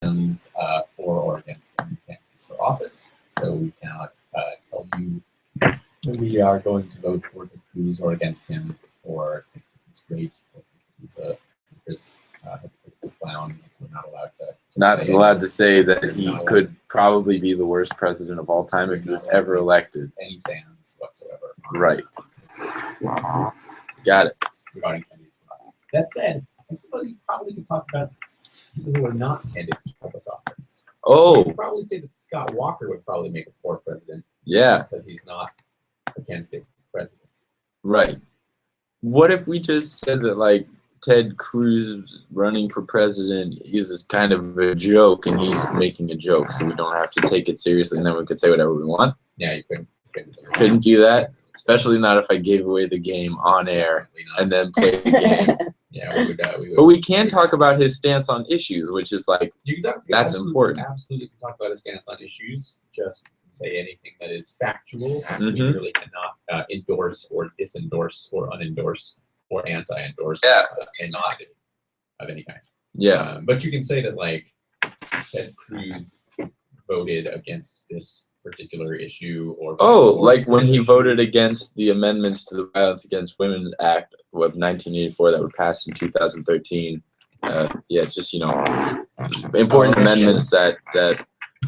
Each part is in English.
stands for or against any candidates for office. So we cannot tell you that we are going to vote for Ted Cruz or against him, or think he's great, or think he's a clown. We're not allowed to. Not allowed to say that he could probably be the worst president of all time if he was ever elected. Any stands whatsoever. Right. Got it. Regarding candidates for office. That said, I suppose you probably could talk about people who are not candidates for public office. Oh. So you could probably say that Scott Walker would probably make a poor president. Yeah. Because he's not a candidate for president. Right. What if we just said that, like, Ted Cruz running for president is kind of a joke, and he's making a joke, so we don't have to take it seriously, and then we could say whatever we want? Yeah, you couldn't do that, especially not if I gave away the game on air and then played the game. Yeah, we would. But we can talk about his stance on issues, which is like that's important. Absolutely, can talk about his stance on issues. Just say anything that is factual. Mm-hmm. We really cannot endorse or disendorse or unendorse or anti-endorse any candidate of any kind. Yeah. But you can say that, like, Ted Cruz voted against this particular issue, or like when he voted against the amendments to the Violence Against Women Act of 1984 that would pass in 2013. Just important amendments that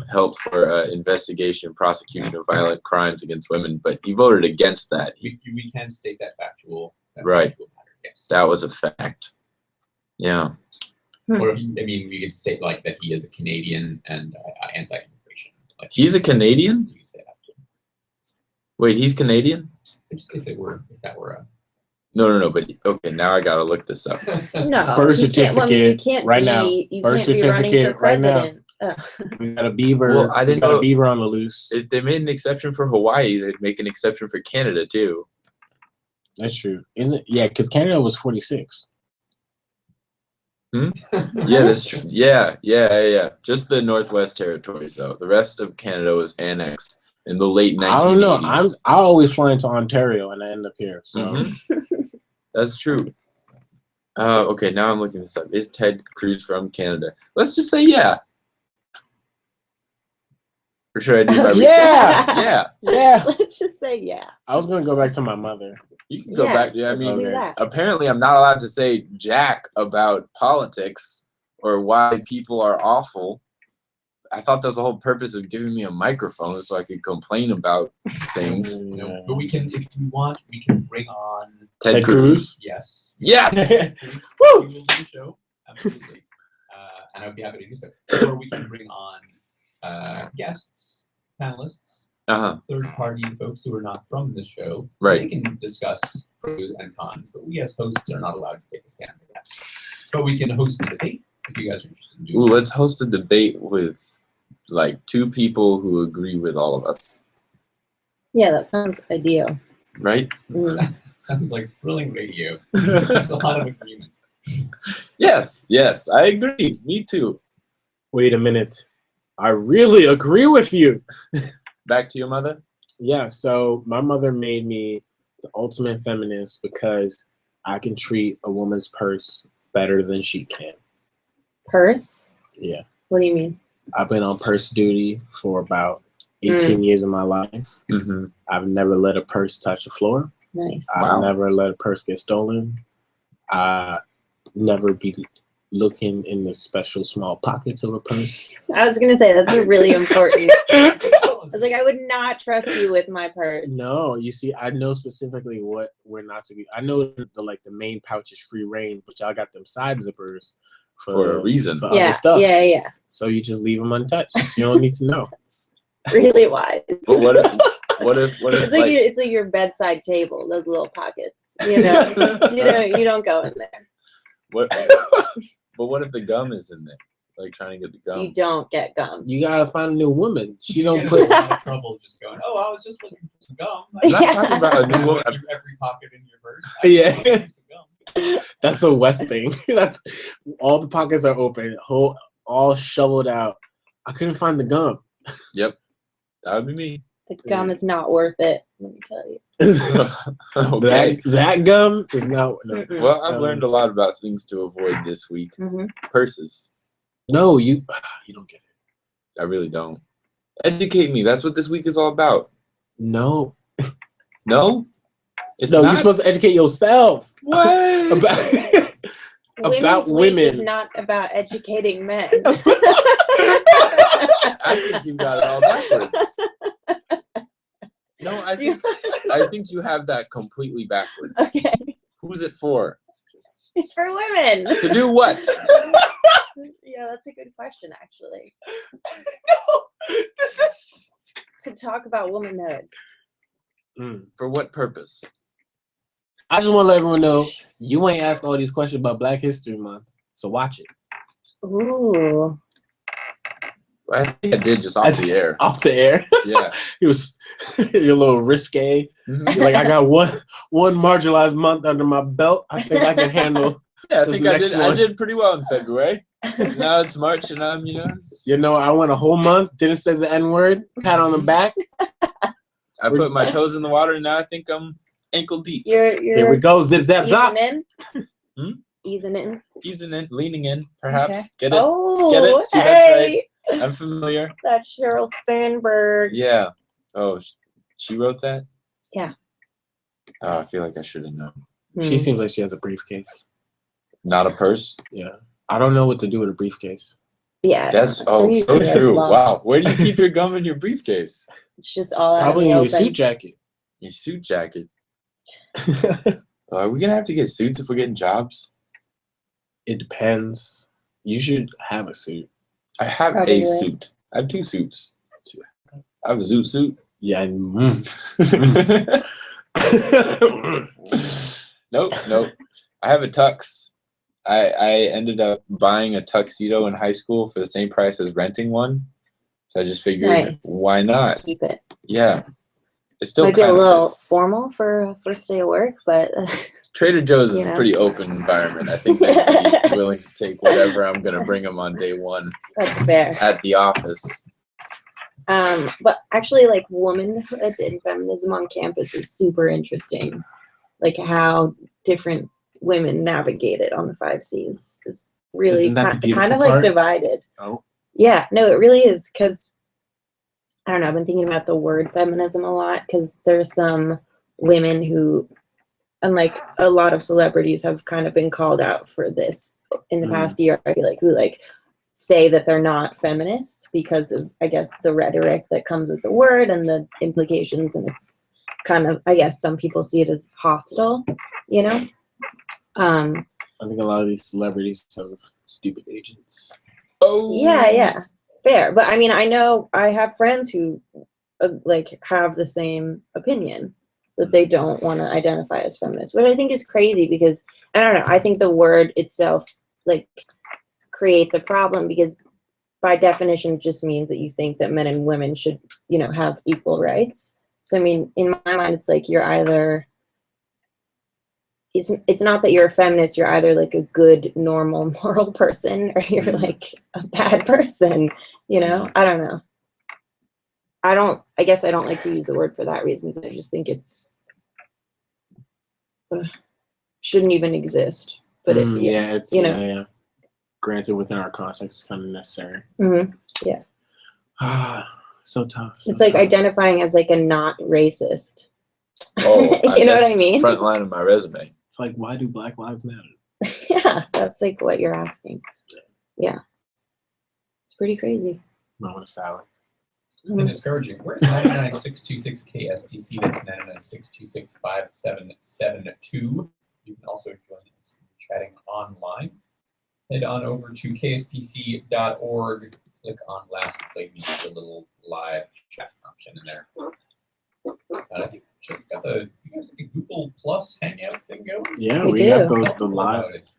helped for investigation and prosecution of violent crimes against women, but he voted against that. We can state that factual. Right. Factual matter, yes. That was a fact. Yeah. Or we could state like that he is a Canadian and anti-immigration. Like he's a Canadian? You could say that too. Wait, he's Canadian? If that were a. No, but okay, now I gotta look this up. No. Birth certificate right now. Birth certificate right now. We got a Bieber. Well, I didn't know a Bieber on the loose. If they made an exception for Hawaii, they'd make an exception for Canada too. That's true. Isn't it? Yeah, because Canada was 46. Yeah, that's true. Yeah. Just the Northwest Territories, though. The rest of Canada was annexed in the late 1980s. I don't know. I always fly into Ontario and I end up here. So that's true. Okay, now I'm looking this up. Is Ted Cruz from Canada? Let's just say yeah. Or should I do my research? Yeah. Let's just say yeah. I was gonna go back to my mother. You can go back. Yeah, I mean, okay. Apparently I'm not allowed to say jack about politics or why people are awful. I thought that was the whole purpose of giving me a microphone so I could complain about things. But we can, if we want, we can bring on Ted Cruz. Yes. Yeah. Woo! We will do the show. Absolutely. And I'd be happy to do so. Or we can bring on guests, panelists, third-party folks who are not from the show. Right. They can discuss pros and cons, but we as hosts are not allowed to take a stand for that. But we can host a debate if you guys are interested in doing let's host a debate with like two people who agree with all of us. Yeah, that sounds ideal. Right? Sounds like thrilling radio. There's a lot of agreement. Yes, I agree. Me too. Wait a minute. I really agree with you. Back to your mother? Yeah, so my mother made me the ultimate feminist because I can treat a woman's purse better than she can. Purse? Yeah. What do you mean? I've been on purse duty for about 18 years of my life. Mm-hmm. I've never let a purse touch the floor. Nice. I've never let a purse get stolen. I never be looking in the special small pockets of a purse. I was gonna say that's really important. I was like, I would not trust you with my purse. No, you see, I know specifically what we're not to do. I know the main pouch is free reign, but y'all got them side zippers for a reason. For other stuff. Yeah. So you just leave them untouched. You don't need to know. That's really wise. But what if it's like your bedside table, those little pockets. You know, you don't go in there. But what if the gum is in there? Like trying to get the gum. You don't get gum. You gotta find a new woman. She don't put trouble just going, I was just looking for some gum. I'm not talking about a new woman. Every pocket in your purse. Yeah. That's a West thing. That's all the pockets are open, all shoveled out. I couldn't find the gum. Yep. That would be me. The gum is not worth it, let me tell you. Okay. That gum is not. No. Well, I've learned a lot about things to avoid this week. Mm-hmm. No, Purses. You don't get it. I really don't. Educate me. That's what this week is all about. No. No? It's No, not? you're supposed to educate yourself. What? About Women's women. Week is not about educating men. I think you got it all backwards. No, I think you have that completely backwards. Okay. Who's it for? It's for women. To do what? Yeah, that's a good question, actually. No, this is. To talk about womanhood. For what purpose? I just want to let everyone know you ain't asked all these questions about Black History Month, so watch it. Ooh. I think I did just off the air. Off the air. Yeah. It was you're a little risque. Mhm. You're like, I got one marginalized month under my belt. I think I can handle. Yeah, I this think I next did. one. I did pretty well in February. Now it's March, and I'm, You know, I went a whole month, didn't say the N-word, pat on the back. I put my toes in the water, and now I think I'm ankle deep. You're Here we go, zip zap zap. easing in. Hmm? Easing in. Easing in, leaning in, perhaps. Okay. Get it? Oh, Get it? See, hey. that's right. I'm familiar. That's Sheryl Sandberg. Yeah. Oh, she wrote that? Yeah. Oh, I feel like I should have known. She seems like she has a briefcase. Not a purse? Yeah. I don't know what to do with a briefcase. Yeah. That's Or you so could have true. long- Wow. Where do you keep your gum in your briefcase? It's just all out Probably in in the your open. suit jacket. Your suit jacket. Are we gonna have to get suits if we're getting jobs? It depends. You should have a suit. I have Probably. a suit. I have 2 suits. I have a zoot suit. Yeah. Nope. I have a tux. I ended up buying a tuxedo in high school for the same price as renting one. So I just figured, Nice. why not? Keep it. Yeah. It still Might be kind a of little fits. formal for a first day of work, but Trader Joe's is You a know. pretty open environment. I think they'd be willing to take whatever I'm going to bring them on day one that's fair. at the office. But actually, like, womanhood and feminism on campus is super interesting. Like how different women navigate it on the 5 Cs is really Isn't that the kind beautiful of like part? divided. Oh. Yeah, no, it really is, because I don't know, I've been thinking about the word feminism a lot, because there's some women who, and like a lot of celebrities have kind of been called out for this in the past year, I feel like, who like say that they're not feminist because of, I guess, the rhetoric that comes with the word and the implications, and it's kind of, I guess some people see it as hostile, you know? I think a lot of these celebrities have stupid agents. Oh. Yeah, fair. But I mean, I know I have friends who like have the same opinion, that they don't want to identify as feminist, which I think is crazy, because I don't know, I think the word itself like creates a problem, because by definition it just means that you think that men and women should, you know, have equal rights. So I mean, in my mind, it's like you're either, it's not that you're a feminist, you're either like a good, normal, moral person, or you're like a bad person, you know? I don't know. I guess I don't like to use the word for that reason. I just think it's shouldn't even exist. But it's, you know. yeah. Granted, within our context, it's kind of necessary. Mhm. So tough. It's like identifying as like a not racist. Oh, You know what I that's mean? Front line of my resume. It's like, why do Black Lives Matter? Yeah, that's like what you're asking. Yeah. It's pretty crazy. Moment of silence. And discouraging. We're at 99626-KSPC. That's 996265772. You can also join us chatting online. Head on over to kspc.org. Click on Last Play Me, the little live chat option in there. I think just got you guys got the Google Plus Hangout thing going? Yeah, We we do. got Tell the people live. about it.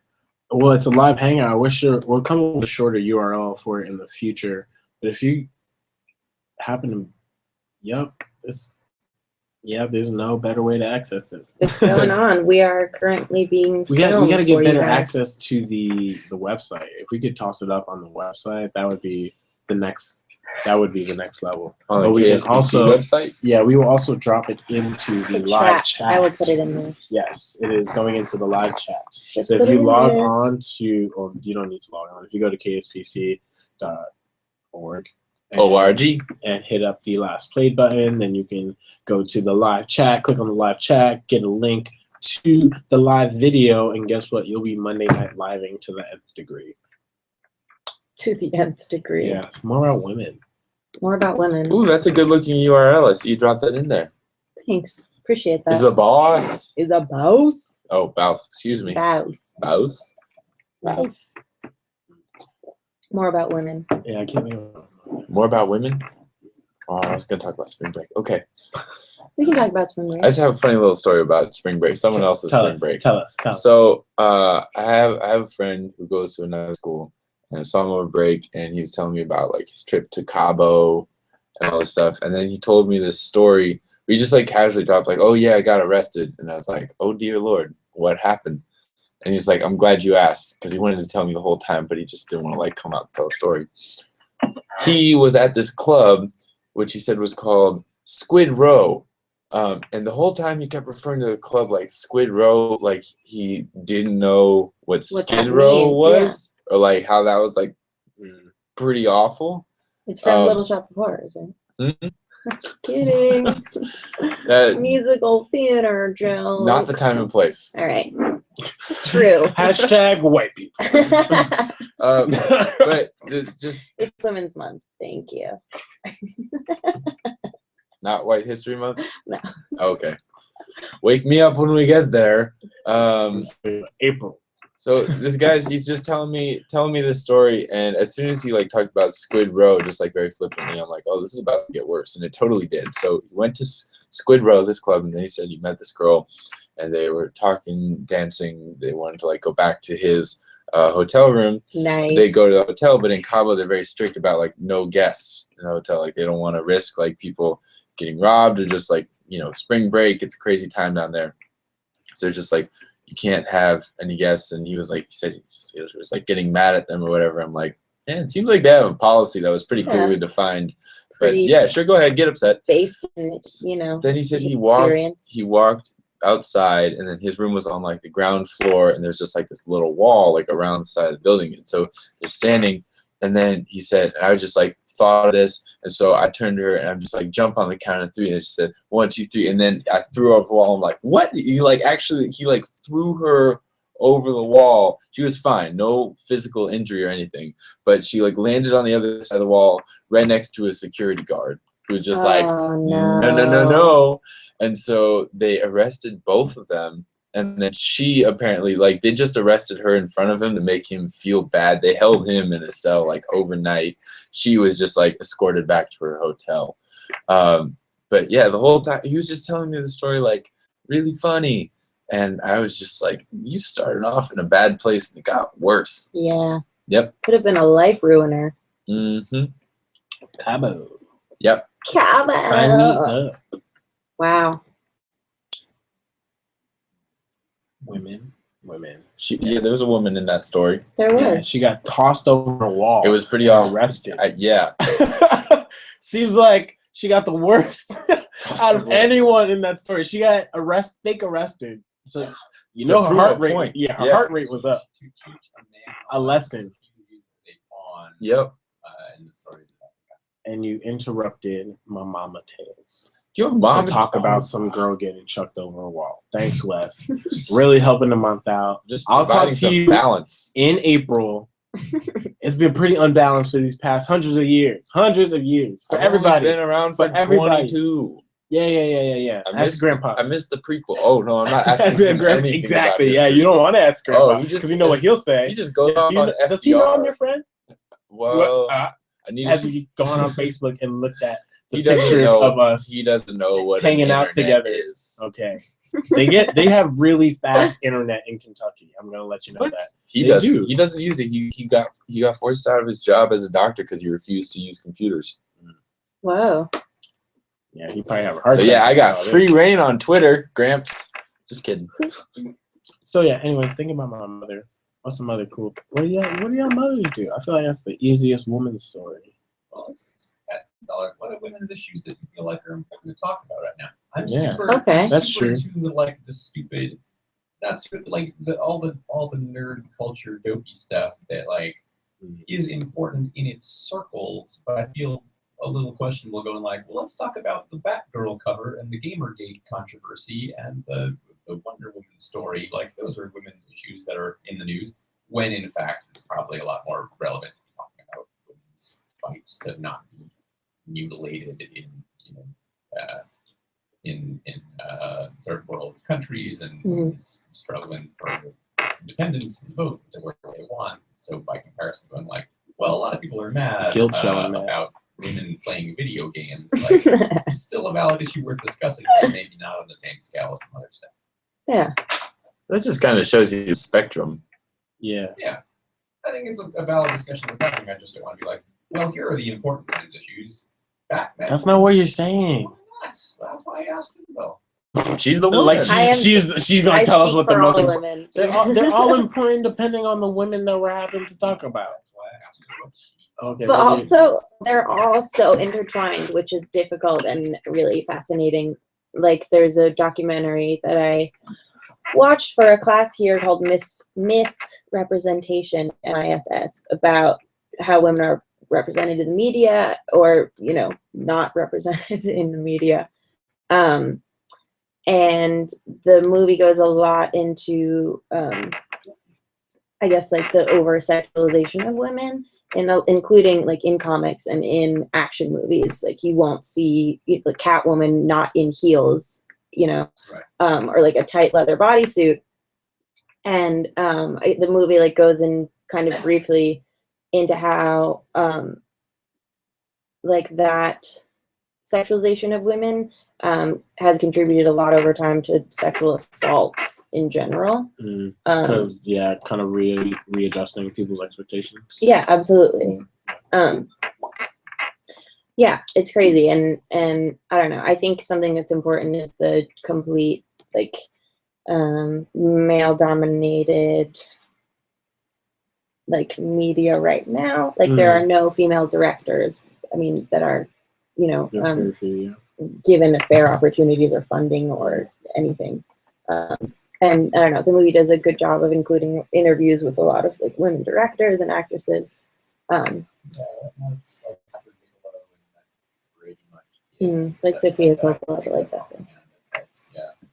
Well, it's a live hangout. We'll come up with a shorter URL for it in the future. But if you happen to, there's no better way to access it. It's going on. We are currently being We got filmed to for get you better guys. access to the website. If we could toss it up on the website, that would be the next level. On But the we can KSPC also- website? Yeah, we will also drop it into the The live chat. chat. I would put it in there. Yes, it is going into the live chat. Just So if put it you in log there. on to, or you don't need to log on. If you go to kspc.org org. ORG. And hit up the last played button. Then you can go to the live chat, click on the live chat, get a link to the live video, and guess what? You'll be Monday Night Living to the nth degree. To the nth degree. Yeah, more about women. More about women. Ooh, that's a good looking URL. I see you dropped that in there. Thanks. Appreciate that. Is a boss. Is a boss. Oh, bouse. Excuse me. Bouse. Bouse. Bouse. More about women. Yeah, I can't think. More about women. Oh, I was gonna talk about spring break. Okay. We can talk about spring break. I just have a funny little story about spring break. Someone else's spring break. Tell us. So I have a friend who goes to another school, and I saw him over break, and he was telling me about like his trip to Cabo and all this stuff. And then he told me this story. We just like casually dropped like, "Oh yeah, I got arrested," and I was like, "Oh dear Lord, what happened?" And he's like, "I'm glad you asked," because he wanted to tell me the whole time, but he just didn't want to like come out to tell a story. He was at this club, which he said was called Squid Row. And the whole time he kept referring to the club like Squid Row, like he didn't know what Skid Row was, or like how that was like pretty awful. It's from Little Shop of Horrors, right? Mm-hmm. Kidding. Musical theater joke. Not the time and place. All right. True. Hashtag white people. But just it's Women's Month. Thank you. not White History Month? No. Okay. Wake me up when we get there. April. So this guy's he's just telling me this story, and as soon as he like talked about Squid Row, just like very flippantly, I'm like, oh, this is about to get worse, and it totally did. So he went to Squid Row, this club, and then he said he met this girl, and they were talking, dancing. They wanted to like go back to his hotel room. Nice. They go to the hotel, but in Cabo they're very strict about like no guests in the hotel. Like they don't want to risk like people getting robbed or just like spring break. It's a crazy time down there, so they're just like, you can't have any guests. And he was like, he said he was like getting mad at them or whatever. I'm like, yeah, it seems like they have a policy that was pretty clearly defined. But yeah, sure, go ahead, get upset. Based in, Then he said he walked outside, and then his room was on like the ground floor, and there's just like this little wall like around the side of the building. And so they're standing, and then he said, and I was just like thought of this, and so I turned to her and I'm just like, jump on the count of three, and she said 1, 2, 3, and then I threw her over the wall. I'm like, what? He threw her over the wall. She was fine, no physical injury or anything, but she like landed on the other side of the wall right next to a security guard who was just like, no. And so they arrested both of them. And then she apparently, like, they just arrested her in front of him to make him feel bad. They held him in a cell, like, overnight. She was just, like, escorted back to her hotel. But, yeah, the whole time, he was just telling me the story, like, really funny. And I was just like, you started off in a bad place and it got worse. Yeah. Yep. Could have been a life ruiner. Mm-hmm. Cabo. Yep. Cabo. Sign me up. Wow. Women. There was a woman in that story. There was. Yeah, she got tossed over a wall. It was pretty arrested. Yeah. Seems like she got the worst out of anyone in that story. She got fake arrested. So her heart rate. Yeah, her heart rate was up. A lesson. Yep. In the story. And you interrupted my mama tales. Your mom to talk about some girl getting chucked over a wall. Thanks, Wes. Really helping the month out. I'll talk to you balance in April. It's been pretty unbalanced for these past hundreds of years for everybody. Been around for everybody. 22. Yeah. Ask Grandpa. I missed the prequel. Oh no, I'm not asking him anything. Exactly. Yeah, you don't want to ask Grandpa because you know what he'll say. He just goes off on FDR. Does he know I'm your friend? Well, have you gone on Facebook and looked at the he pictures of us? He doesn't know what hanging out together is. Okay. They have really fast internet in Kentucky. I'm gonna let you know that. He doesn't use it. He got forced out of his job as a doctor because he refused to use computers. Whoa. Yeah, he probably have a hard time. So yeah, I got free reign on Twitter, Gramps. Just kidding. So yeah, anyways, thinking about my mother. What's some other cool? What do y'all mothers do? I feel like that's the easiest woman's story. Well, what are women's issues that you feel like are important to talk about right now? I'm that's true. Into like the stupid, all the nerd culture dopey stuff that like is important in its circles, but I feel a little questionable going like, well, let's talk about the Batgirl cover and the Gamergate controversy and the Wonder Woman story. Like, those are women's issues that are in the news, when in fact it's probably a lot more relevant to be talking about women's fights to not be mutilated in, you know, in third world countries and struggling for independence and vote to where they want. So by comparison, going like, well, a lot of people are mad about women playing video games. Like, it's still a valid issue worth discussing, but maybe not on the same scale as some other stuff. Yeah. That just kind of shows you the spectrum. Yeah. Yeah. I think it's a valid discussion we're having. I just don't want to be like, well, here are the important women's issues. Batman. That's not what you're saying. That's why I asked Isabel. She's the one. Like she's gonna tell us what the most important. They're all important depending on the women that we're having to talk about. That's why I asked her. Okay. But also, they're all so intertwined, which is difficult and really fascinating. Like, there's a documentary that I watched for a class here called Miss Representation, MISS, about how women are represented in the media, or, you know, not represented in the media. And the movie goes a lot into, I guess, like the over-sexualization of women, and including like in comics and in action movies. Like, you won't see like Catwoman not in heels, you know, right. Or like a tight leather bodysuit. And the movie like goes in kind of briefly into how like that sexualization of women has contributed a lot over time to sexual assaults in general. Because kind of readjusting people's expectations. Yeah, absolutely. Yeah, it's crazy, and I don't know. I think something that's important is the complete like male-dominated like media right now. Like, there are no female directors. I mean, that are, you know, given a fair opportunities or funding or anything. And I don't know, the movie does a good job of including interviews with a lot of like women directors and actresses. Like Sophia Coppola, like that's it.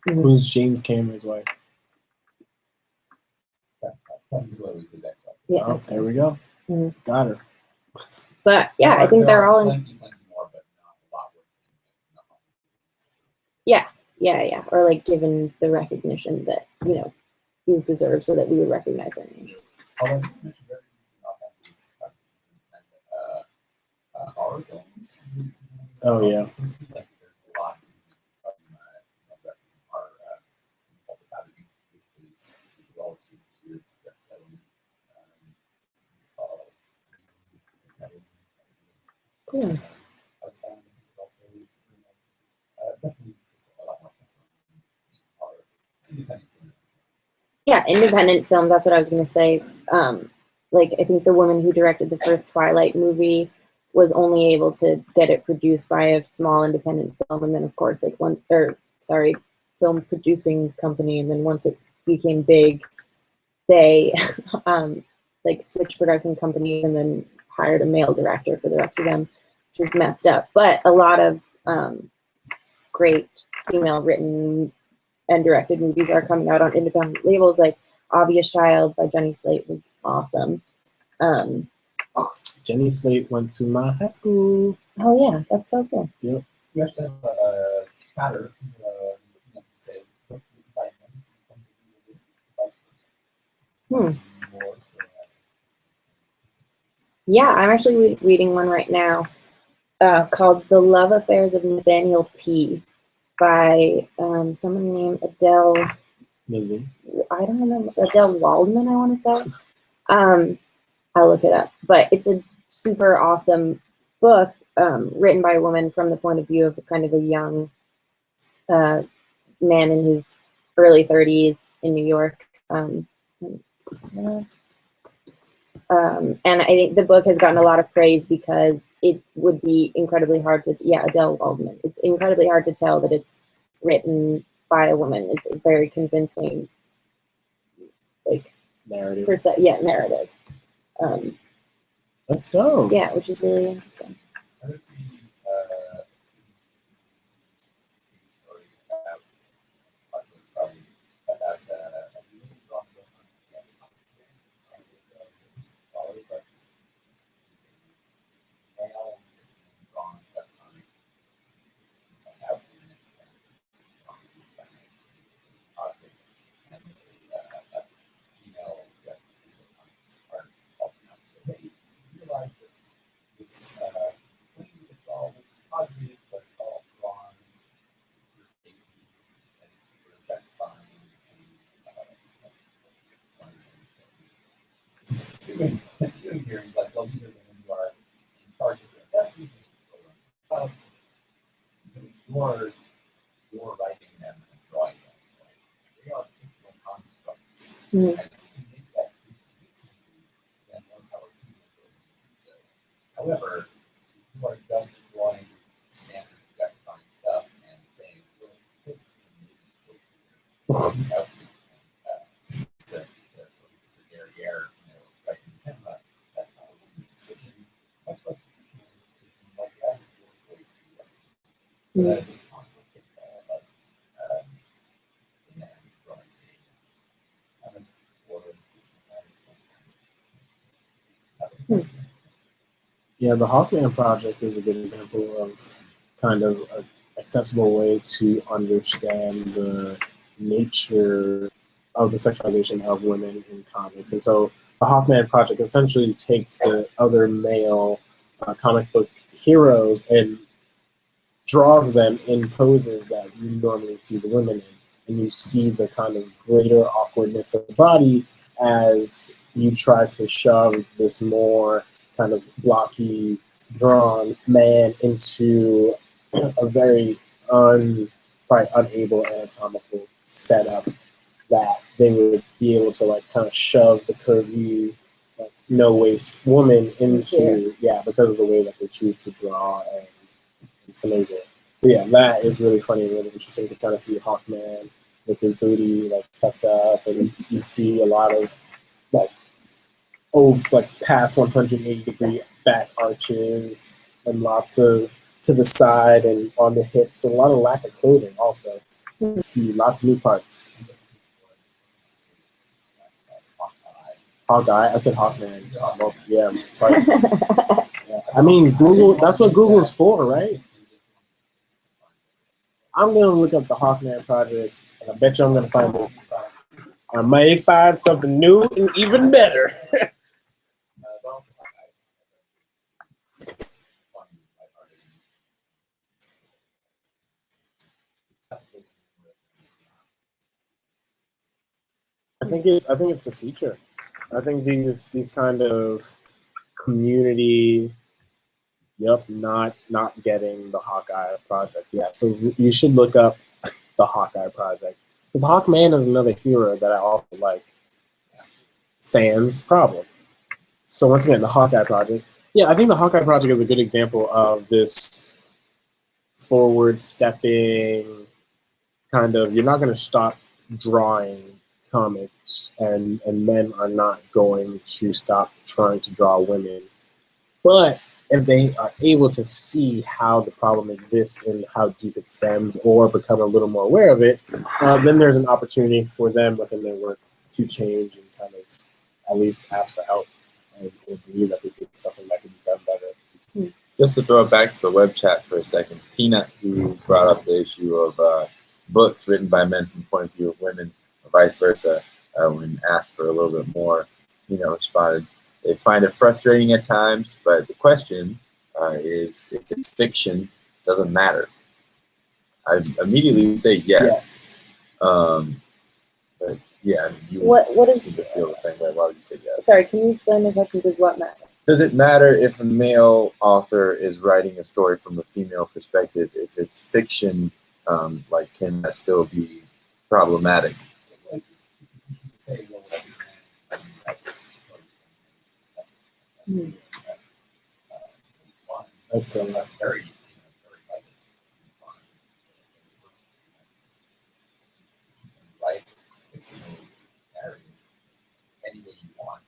Who's James Cameron's wife? Yeah. Oh, there we go. Got her. But yeah, I think they're all in. Yeah. Or like given the recognition that, you know, he's deserved, so that we would recognize him. Oh yeah. Cool. Yeah, independent films, that's what I was going to say. Like, I think the woman who directed the first Twilight movie was only able to get it produced by a small independent film, and then of course like film producing company, and then once it became big, they like switched production companies and then hired a male director for the rest of them, which was messed up. But a lot of great female written and directed movies are coming out on independent labels. Like Obvious Child by Jenny Slate was awesome. Jenny Slate went to my high school. Oh yeah, that's so cool. Yep. You actually have a chatter. Yeah, I'm actually reading one right now called The Love Affairs of Nathaniel P. by someone named Adele. Lizzie. I don't remember. Adele Waldman, I want to say. I'll look it up. But it's a super awesome book written by a woman from the point of view of kind of a young man in his early 30s in New York. And I think the book has gotten a lot of praise because it would be incredibly hard to, Adele Waldman. It's incredibly hard to tell that it's written by a woman. It's a very convincing, like, narrative. narrative. That's dope. Yeah, which is really interesting. Doing hearings like, well, these are women who are in charge of the investigation programs. You're writing them and drawing them. Right? They are fictional constructs. Mm. And if you make that case convincingly, then more power to you. However, you are just drawing standard objectifying stuff and saying, well, this is supposed to be derriere, right in Canada, that's not a woman's decision, much less a fictionalized decision like that is your place to write. So that is a constant pitfall of and drawing Yeah, the Hawkman Project is a good example of kind of an accessible way to understand the nature of the sexualization of women in comics. And so the Hawkman Project essentially takes the other male comic book heroes and draws them in poses that you normally see the women in. And you see the kind of greater awkwardness of the body as you try to shove this more kind of blocky, drawn man into a very probably unable anatomical setup that they would be able to like kind of shove the curvy, like no waist woman into, because of the way that they choose to draw and finagle. But yeah, that is really funny and really interesting to kind of see Hawkman with his booty like tucked up, and you see a lot of like past 180-degree back arches and lots of to the side and on the hips, and a lot of lack of clothing also. You see lots of new parts. Hawkeye. I said Hawkman. Well, yeah, twice. Yeah. I mean, Google. That's what Google's for, right? I'm gonna look up the Hawkman Project, and I bet you I'm gonna find it. I may find something new and even better. I think it's a feature. I think these kind of community, not getting the Hawkeye Project. Yeah, so you should look up the Hawkeye Project. Because Hawkman is another hero that I also like. Sans problem. So once again, the Hawkeye Project. Yeah, I think the Hawkeye Project is a good example of this forward-stepping kind of, you're not going to stop drawing comics, and men are not going to stop trying to draw women. But if they are able to see how the problem exists and how deep it stems, or become a little more aware of it, then there's an opportunity for them within their work to change and kind of at least ask for help and believe that they do something that can be done better. Just to throw it back to the web chat for a second, Peanut, who brought up the issue of books written by men from the point of view of women, or vice versa, when asked for a little bit more, responded, they find it frustrating at times, but the question is, if it's fiction, doesn't matter. I immediately say yes. But yeah, you seem to feel the same way. Why would you say yes? Sorry, can you explain the question? Does what matter? Does it matter if a male author is writing a story from a female perspective? If it's fiction, can that still be problematic? That's very right. Any way you want.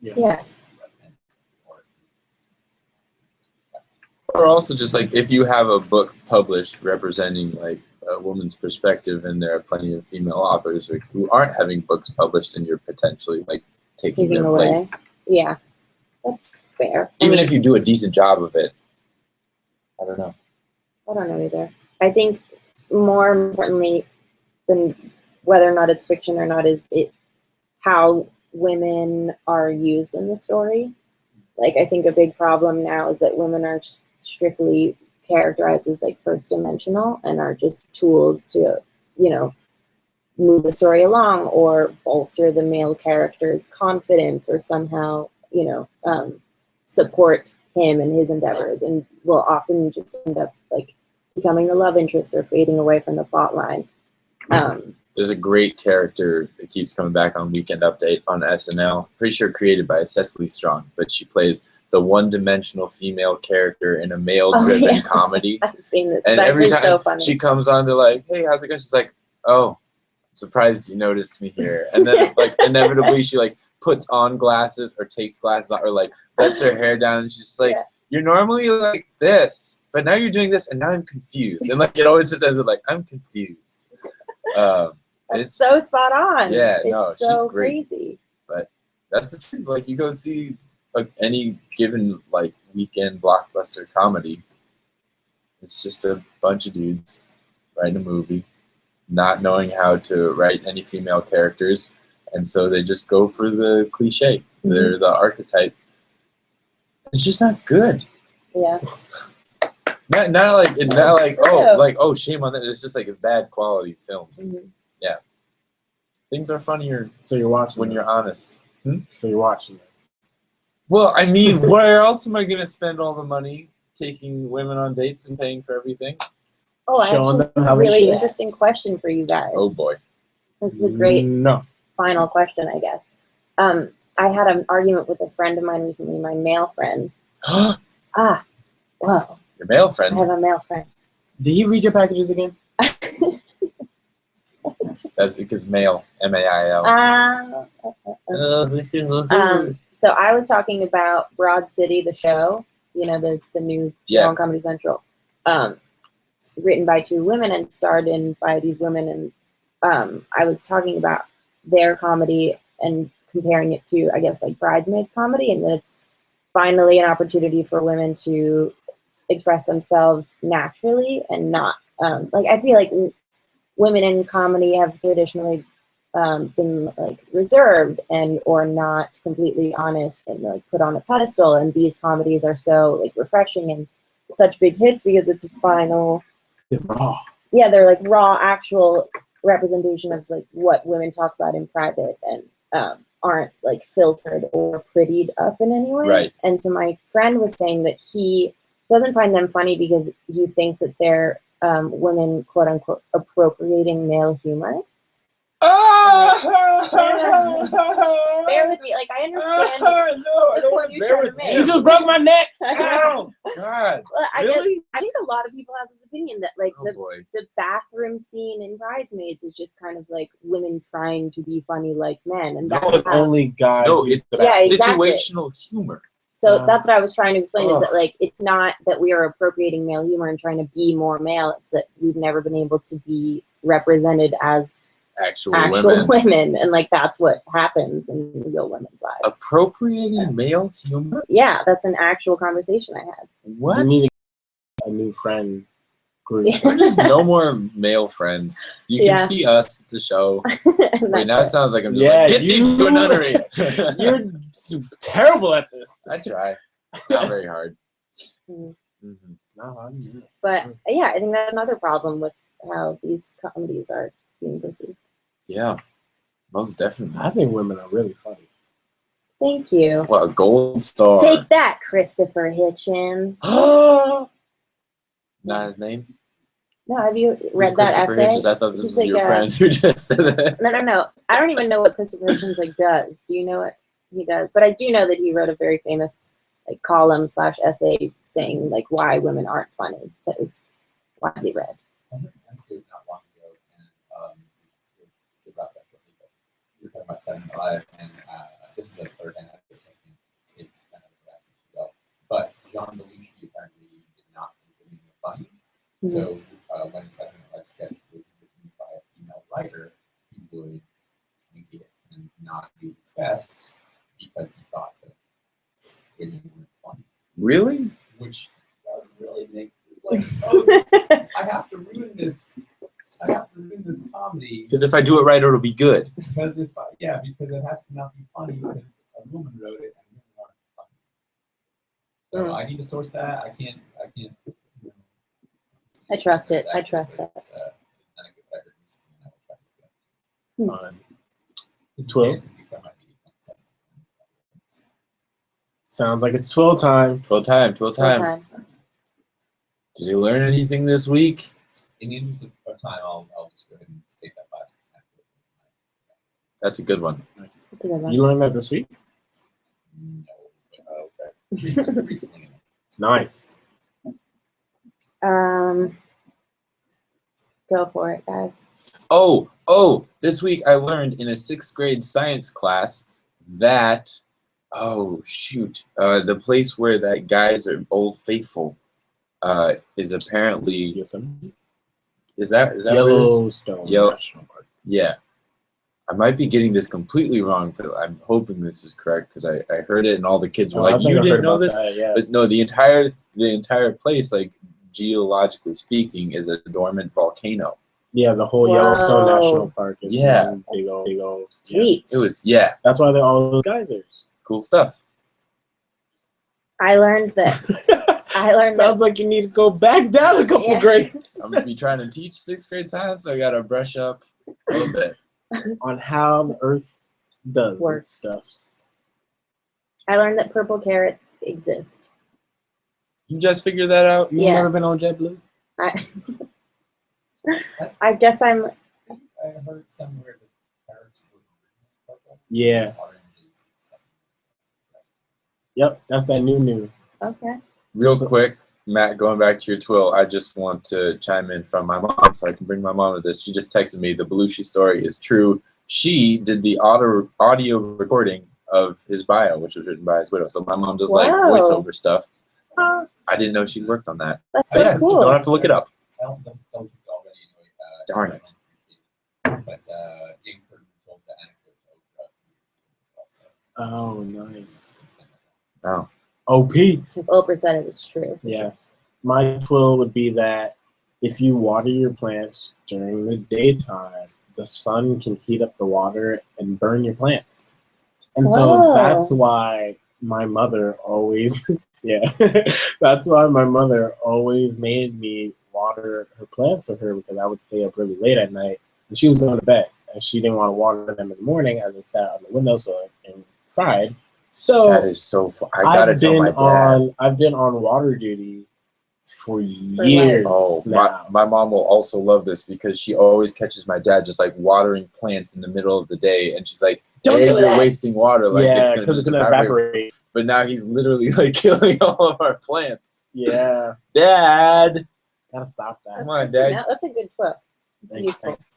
Yeah. Or also just like if you have a book published representing like a woman's perspective, and there are plenty of female authors like, who aren't having books published, and you're potentially like taking their away. place. Yeah, that's fair. Even if you do a decent job of it. I don't know. I don't know either. I think more importantly than whether or not it's fiction or not is it how women are used in the story. Like, I think a big problem now is that women are strictly characterized as like first dimensional and are just tools to, you know, move the story along or bolster the male character's confidence or somehow, you know, support him and his endeavors, and will often just end up like becoming the love interest or fading away from the plot line. There's a great character that keeps coming back on Weekend Update on SNL. Pretty sure created by Cecily Strong, but she plays the one-dimensional female character in a male-driven comedy. I've seen this. And That's every time so funny. she comes on, they're like, "Hey, how's it going?" She's like, "Oh, I'm surprised you noticed me here." And then like inevitably she like puts on glasses or takes glasses off or like lets her hair down, and she's just like, "You're normally like this, but now you're doing this, and now I'm confused." And like it always just ends with like, "I'm confused." It's so spot on. Yeah, it's no, so she's great. Crazy. But that's the truth. Like you go see like any given like weekend blockbuster comedy, it's just a bunch of dudes writing a movie, not knowing how to write any female characters, and so they just go for the cliche. Mm-hmm. They're the archetype. It's just not good. Yeah. Not like oh shame on that. It's just like bad quality films. Mm-hmm. Yeah. Things are funnier. So you're watching when you're honest. So you're watching it. Well, I mean, where else am I going to spend all the money? Taking women on dates and paying for everything? Oh, I have a really interesting question for you guys. Oh boy. This is a great final question, I guess. I had an argument with a friend of mine recently, my male friend. Whoa. Your male friend? I have a male friend. Did he read your packages again? That's because male, M-A-I-L. So I was talking about Broad City, the show, you know, the new show on Comedy Central, written by two women and starred in by these women. And I was talking about their comedy and comparing it to, I guess, like Bridesmaids comedy, and that it's finally an opportunity for women to express themselves naturally and not, like, I feel like women in comedy have traditionally been like reserved and or not completely honest and like put on a pedestal, and these comedies are so like refreshing and such big hits because it's a final raw. Yeah, they're like raw actual representation of like what women talk about in private and aren't like filtered or prettied up in any way. Right. And so my friend was saying that he doesn't find them funny because he thinks that they're women, quote unquote, appropriating male humor. Bear with me. Like, I understand. No, I don't want to bear with me. You just broke my neck. Ow, God. Well, really? I think a lot of people have this opinion that, like, the bathroom scene in Bridesmaids is just kind of like women trying to be funny like men. And that's only guys. No, it's situational humor. So that's what I was trying to explain is that, like, it's not that we are appropriating male humor and trying to be more male. It's that we've never been able to be represented as actual women. And, like, that's what happens in real women's lives. Appropriating male humor? Yeah, that's an actual conversation I had. What? You need a new friend group. We're just no more male friends. You can see us at the show. Wait, now it sounds like I'm just like, get these to a nunnery. You're terrible at this. I try. Not very hard. But yeah, I think that's another problem with how these comedies are being perceived. Yeah, most definitely. I think women are really funny. Thank you. Well, a gold star. Take that, Christopher Hitchens. Not his name? No, have you read that essay? Hitchens? I thought this was like your friend who just said that. No. I don't even know what Christopher Hitchens like does. Do you know what he does? But I do know that he wrote a very famous like column / essay saying like why women aren't funny. That was widely read. I heard an episode not long ago, and we about that shortly, but we were talking about 7 Live, and this is like third hand episode. So when Saturday Night Live sketch was written by a female writer, he would take it and not do his best because he thought that women weren't funny. Really? Which doesn't really make oh, I have to ruin this. I have to ruin this comedy. Because if I do it right, it'll be good. Because because it has to not be funny because a woman wrote it and women aren't funny. So I need to source that. I can't. I trust it. I trust that. It's not a good record. 12. Sounds like it's Twill time. Twill time. Did you learn anything this week? In the interest of time, I'll just go ahead and take that class. That's a good one. Nice. That's a good one. You learned that this week? No. Okay. Recently. Nice. Go for it, guys. Oh, this week I learned in a 6th grade science class that, the place where that guys are Old Faithful is apparently, Yosemite? is that where it is? Yellowstone National Park. Yeah. I might be getting this completely wrong, but I'm hoping this is correct because I heard it and all the kids were like, "You didn't know this?" Yeah. But no, the entire place, like geologically speaking, is a dormant volcano. Yeah, the whole Whoa. Yellowstone National Park is Yeah. one big old. Sweet. It was That's why they're all those geysers. cool stuff. I learned that. Sounds like you need to go back down a couple grades I'm gonna be trying to teach 6th grade science, so I gotta brush up a little bit. on how the Earth does Works. its stuffs. I learned that purple carrots exist. You just figured that out? You've never been on JetBlue? I guess I'm. I heard somewhere that parrots were purple. Yeah. Orange is something. Yep, that's that new. Okay. Real quick, Matt, going back to your twill, I just want to chime in from my mom so I can bring my mom to this. She just texted me, the Belushi story is true. She did the audio recording of his bio, which was written by his widow. So my mom does like Wow. voiceover stuff. I didn't know she worked on that. That's But so yeah, cool. don't have to look it up. I also don't already know. Darn it. But Jane Curtin told the anecdote of Oh, nice. Oh. OP. If Oprah said it, it's true. Yes. My twill would be that if you water your plants during the daytime, the sun can heat up the water and burn your plants. And so Whoa. that's why my mother always, that's why my mother always made me water her plants for her because I would stay up really late at night and she was going to bed and she didn't want to water them in the morning as they sat on the windowsill and fried. So That is so fun. I gotta tell my dad. I've been on water duty for years now. My mom will also love this because she always catches my dad just like watering plants in the middle of the day, and she's like, Don't do you're that. wasting water. Like Yeah, it's because gonna evaporate. But now he's literally like killing all of our plants. Yeah, Dad, gotta stop that. come on, Dad. That's a good quote. Thanks.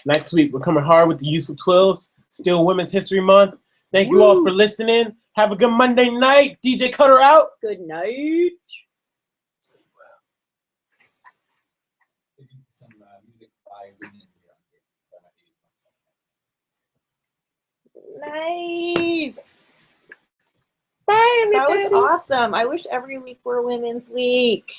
Next week we're coming hard with the useful twills. Still Women's History Month. Thank you all for listening. Have a good Monday night. DJ Cutter out. Good night. Some music by women here on Nice. Bye, everybody. That was awesome. I wish every week were Women's Week.